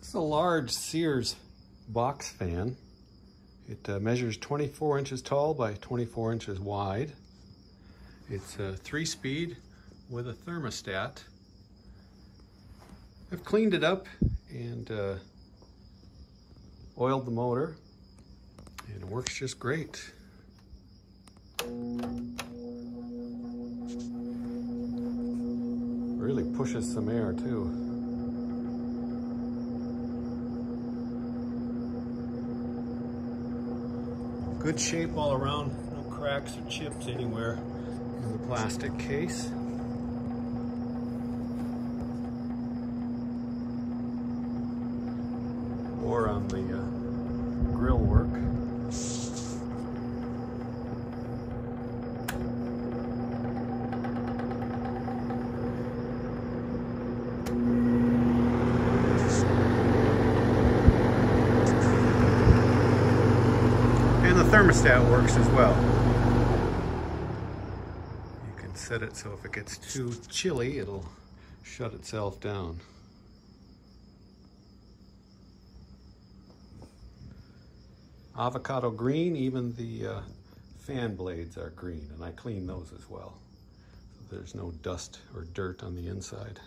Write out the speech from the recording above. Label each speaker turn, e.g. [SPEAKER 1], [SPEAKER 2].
[SPEAKER 1] It's a large Sears Box Fan. It measures 24 inches tall by 24 inches wide. It's a 3-speed with a thermostat. I've cleaned it up and oiled the motor, and it works just great. Really pushes some air too. Good shape all around, no cracks or chips anywhere in the plastic case. Or on the grill work. And the thermostat works as well. You can set it so if it gets too chilly, it'll shut itself down. Avocado green, even the fan blades are green, and I clean those as well. So there's no dust or dirt on the inside.